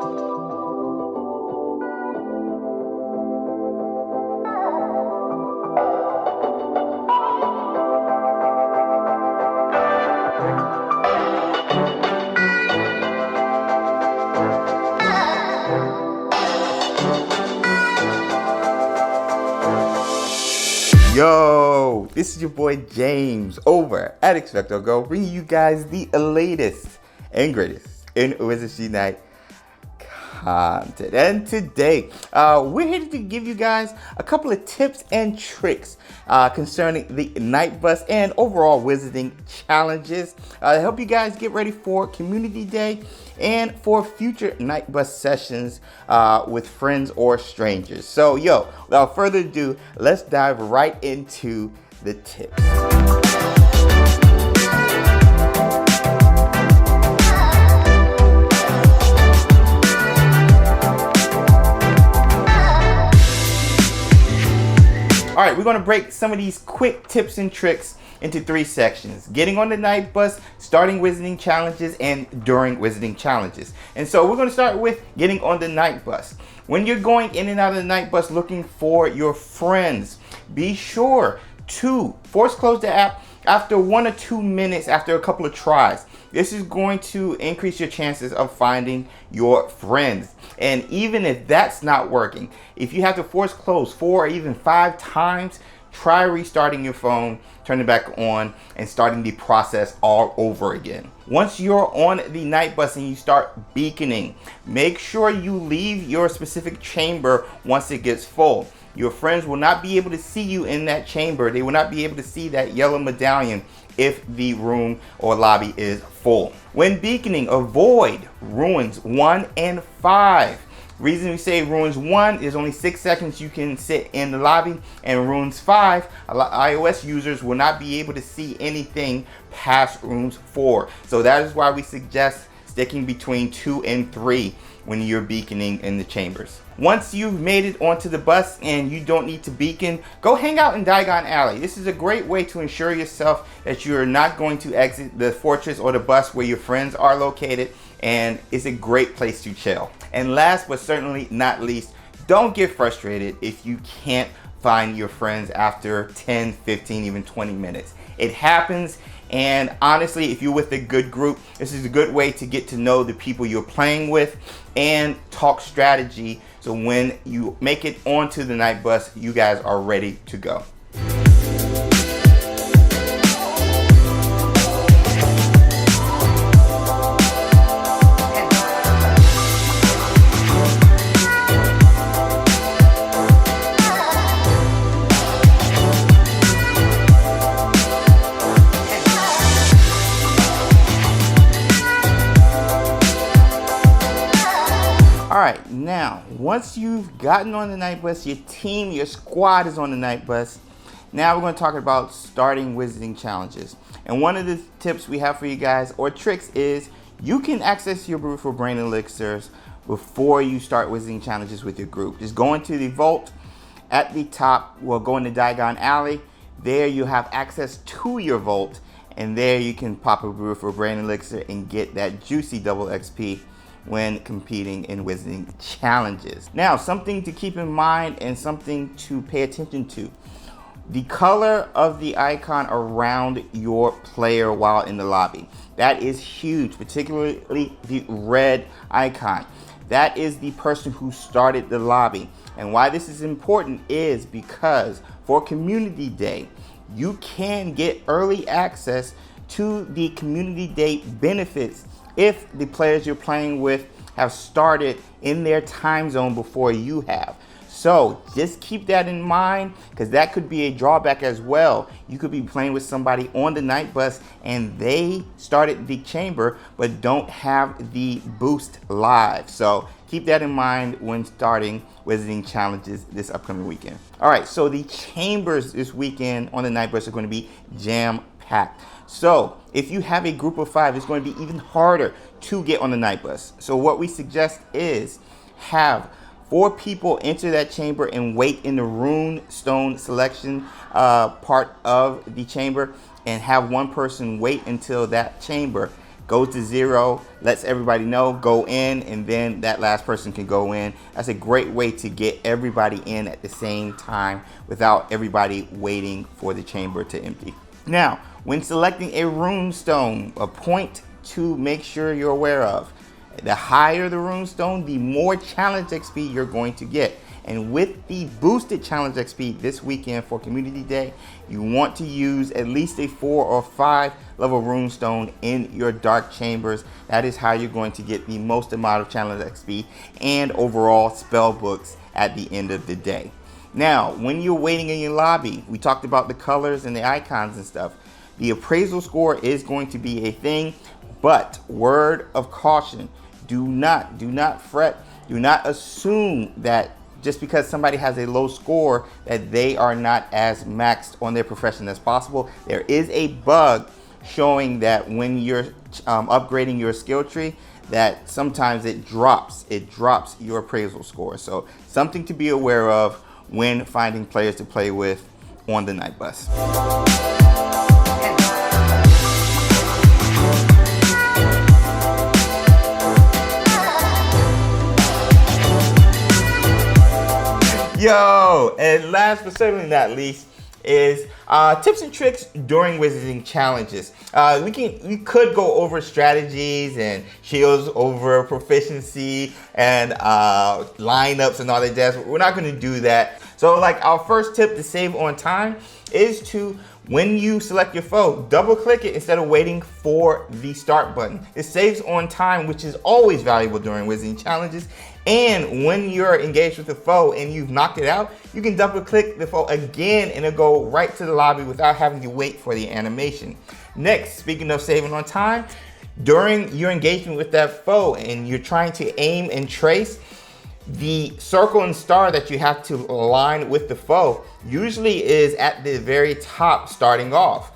Yo, this is your boy James over at XpectoGO, bringing you guys the latest and greatest in Wizardry Night content. And today, we're here to give you guys a couple of tips and tricks concerning the Night Bus and overall wizarding challenges to help you guys get ready for Community Day and for future Night Bus sessions with friends or strangers. So, without further ado, let's dive right into the tips. All right, we're gonna break some of these quick tips and tricks into 3 sections: getting on the Night Bus, starting wizarding challenges, and during wizarding challenges. And so we're gonna start with getting on the Night Bus. When you're going in and out of the Night Bus looking for your friends, be sure to force close the app after 1 or 2 minutes after a couple of tries. This is going to increase your chances of finding your friends. And even if that's not working, if you have to force close 4 or even 5 times, try restarting your phone, turning it back on, and starting the process all over again. Once you're on the Night Bus and you start beaconing, make sure you leave your specific chamber once it gets full. Your friends will not be able to see you in that chamber. They will not be able to see that yellow medallion if the room or lobby is full. When beaconing, avoid ruins 1 and 5. Reason we say ruins 1 is only 6 seconds you can sit in the lobby, and ruins 5, iOS users will not be able to see anything past ruins 4. So that is why we suggest sticking between 2 and 3 when you're beaconing in the chambers. Once you've made it onto the bus and you don't need to beacon, go hang out in Diagon Alley. This is a great way to ensure yourself that you're not going to exit the fortress or the bus where your friends are located, and it's a great place to chill. And last but certainly not least, don't get frustrated if you can't find your friends after 10, 15, even 20 minutes. It happens, and honestly, if you're with a good group, this is a good way to get to know the people you're playing with and talk strategy, so when you make it onto the Night Bus, you guys are ready to go. Alright, now, once you've gotten on the Night Bus, your team, your squad is on the Night Bus, now we're going to talk about starting wizarding challenges. And one of the tips we have for you guys, or tricks, is you can access your Beautiful Brain Elixirs before you start wizarding challenges with your group. Just go into the vault at the top, go into Diagon Alley. There you have access to your vault, and there you can pop a Beautiful Brain Elixir and get that juicy double XP when competing in wizarding challenges. Now, something to keep in mind and something to pay attention to: the color of the icon around your player while in the lobby. That is huge, particularly the red icon. That is the person who started the lobby. And why this is important is because for Community Day, you can get early access to the Community Day benefits if the players you're playing with have started in their time zone before you have. So just keep that in mind, because that could be a drawback as well. You could be playing with somebody on the Night Bus and they started the chamber but don't have the boost live. So keep that in mind when starting wizarding challenges this upcoming weekend. All right, so the chambers this weekend on the Night Bus are going to be jam-packed. So if you have a group of 5, it's going to be even harder to get on the Night Bus. So what we suggest is have 4 people enter that chamber and wait in the rune stone selection part of the chamber, and have 1 person wait until that chamber goes to 0, lets everybody know, go in, and then that last person can go in. That's a great way to get everybody in at the same time without everybody waiting for the chamber to empty. Now, when selecting a runestone, a point to make sure you're aware of. The higher the runestone, the more challenge XP you're going to get. And with the boosted challenge XP this weekend for Community Day, you want to use at least a 4 or 5 level runestone in your dark chambers. That is how you're going to get the most amount of challenge XP and overall spell books at the end of the day. Now, when you're waiting in your lobby, we talked about the colors and the icons and stuff. The appraisal score is going to be a thing, but word of caution, do not fret, do not assume that just because somebody has a low score that they are not as maxed on their profession as possible. There is a bug showing that when you're upgrading your skill tree, that sometimes it drops your appraisal score. So something to be aware of when finding players to play with on the night bus. Yo, and last but certainly not least is tips and tricks during wizarding challenges. We could go over strategies and shields over proficiency and lineups and all that jazz. We're not going to do that. So like our first tip to save on time is to, when you select your foe, double click it instead of waiting for the start button. It saves on time, which is always valuable during wizarding challenges. And when you're engaged with the foe and you've knocked it out, you can double click the foe again and it'll go right to the lobby without having to wait for the animation. Next, speaking of saving on time, during your engagement with that foe and you're trying to aim and trace, the circle and star that you have to align with the foe usually is at the very top starting off.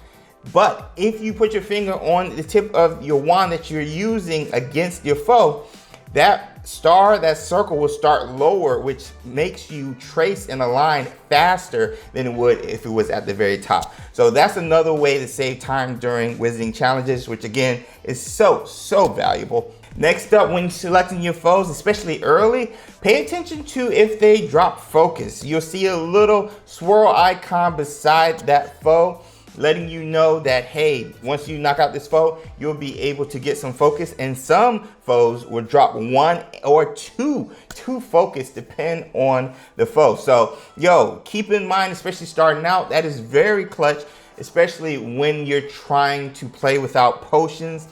But if you put your finger on the tip of your wand that you're using against your foe, that star, that circle will start lower, which makes you trace and align faster than it would if it was at the very top. So that's another way to save time during wizarding challenges, which again is so valuable. Next up, when selecting your foes, especially early, pay attention to if they drop focus. You'll see a little swirl icon beside that foe, letting you know that, hey, once you knock out this foe, you'll be able to get some focus. And some foes will drop 1 or 2 focus, depend on the foe. So, yo, keep in mind, especially starting out, that is very clutch, especially when you're trying to play without potions.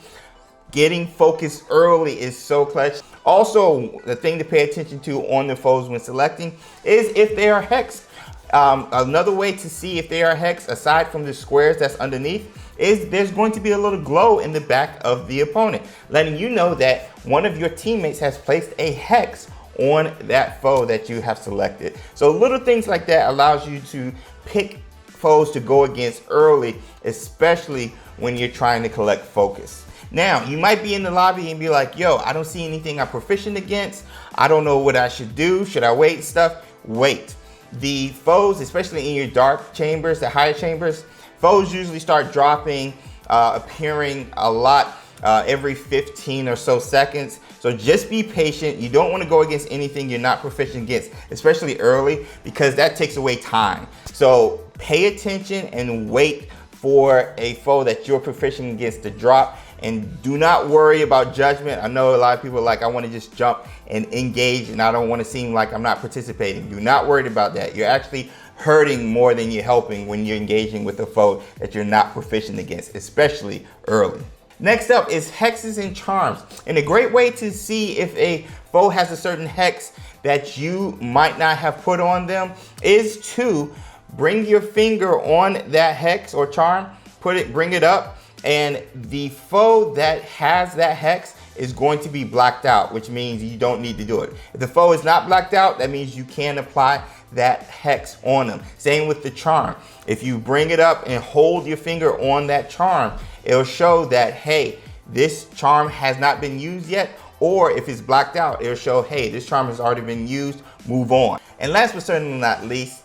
Getting focused early is so clutch. Also, the thing to pay attention to on the foes when selecting is if they are hexed. Another way to see if they are hexed, aside from the squares that's underneath, is there's going to be a little glow in the back of the opponent, letting you know that one of your teammates has placed a hex on that foe that you have selected. So little things like that allows you to pick foes to go against early, especially when you're trying to collect focus. Now, you might be in the lobby and be like, yo, I don't see anything I'm proficient against. I don't know what I should do. Should I wait and stuff? Wait. The foes, especially in your dark chambers, the higher chambers, foes usually start dropping, appearing a lot every 15 or so seconds. So just be patient. You don't want to go against anything you're not proficient against, especially early, because that takes away time. So pay attention and wait for a foe that you're proficient against to drop. And do not worry about judgment. I know a lot of people are like, I want to just jump and engage and I don't want to seem like I'm not participating. Do not worry about that. You're actually hurting more than you're helping when you're engaging with a foe that you're not proficient against, especially early. Next up is hexes and charms. And a great way to see if a foe has a certain hex that you might not have put on them is to bring your finger on that hex or charm, bring it up, and the foe that has that hex is going to be blacked out, which means you don't need to do it. If the foe is not blacked out, that means you can apply that hex on them. Same with the charm. If you bring it up and hold your finger on that charm, it'll show that, hey, this charm has not been used yet. Or if it's blacked out, it'll show, hey, this charm has already been used, move on. And last but certainly not least,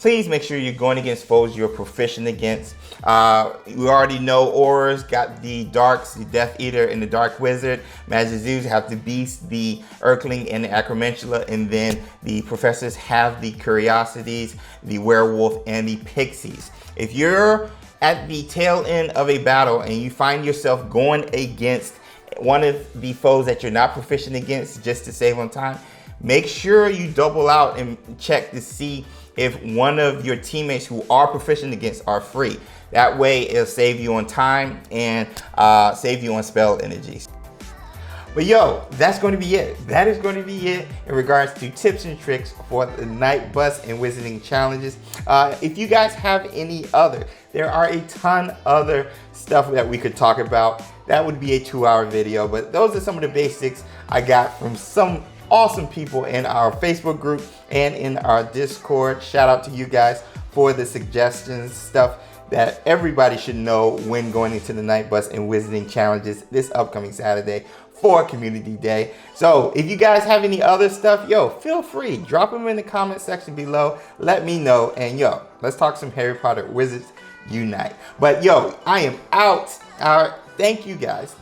please make sure you're going against foes you're proficient against. You already know Aurors got the Darks, the Death Eater, and the Dark Wizard. Magizoos have the Beast, the Urkling, and the Acromantula, and then the Professors have the Curiosities, the Werewolf, and the Pixies. If you're at the tail end of a battle and you find yourself going against one of the foes that you're not proficient against just to save on time, make sure you double out and check to see if one of your teammates who are proficient against are free. That way it'll save you on time and save you on spell energies. But yo, that's going to be it. That is going to be it in regards to tips and tricks for the night bus and wizarding challenges. If you guys have any other, there are a ton other stuff that we could talk about. That would be a 2-hour video, but those are some of the basics I got from some awesome people in our Facebook group and in our Discord. Shout out to you guys for the suggestions, stuff that everybody should know when going into the night bus and wizarding challenges this upcoming Saturday for Community Day. So if you guys have any other stuff, yo, feel free, drop them in the comment section below. Let me know, and yo, let's talk some Harry Potter Wizards Unite. But yo, I am out. Thank you guys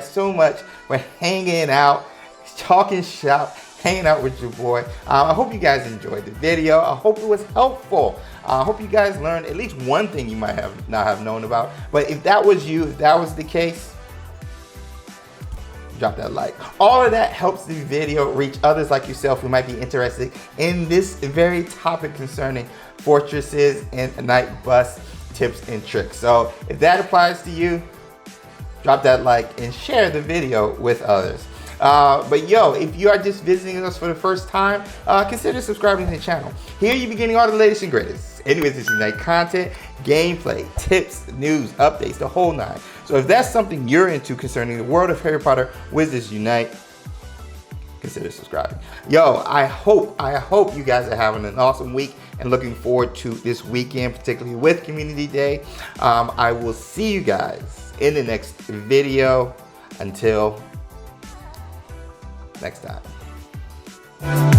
so much for hanging out, talking shop, hanging out with your boy. I hope you guys enjoyed the video. I hope it was helpful. I hope you guys learned at least one thing you might have not have known about. But if that was you, if that was the case, drop that like. All of that helps the video reach others like yourself who might be interested in this very topic concerning fortresses and night bus tips and tricks. So if that applies to you, drop that like and share the video with others. But yo, if you are just visiting us for the first time, consider subscribing to the channel. Here you'll be getting all the latest and greatest in Wizards Unite content, gameplay, tips, news, updates, the whole nine. So if that's something you're into concerning the world of Harry Potter Wizards Unite, consider subscribing. Yo, I hope you guys are having an awesome week and looking forward to this weekend, particularly with Community Day. I will see you guys in the next video. Until next time.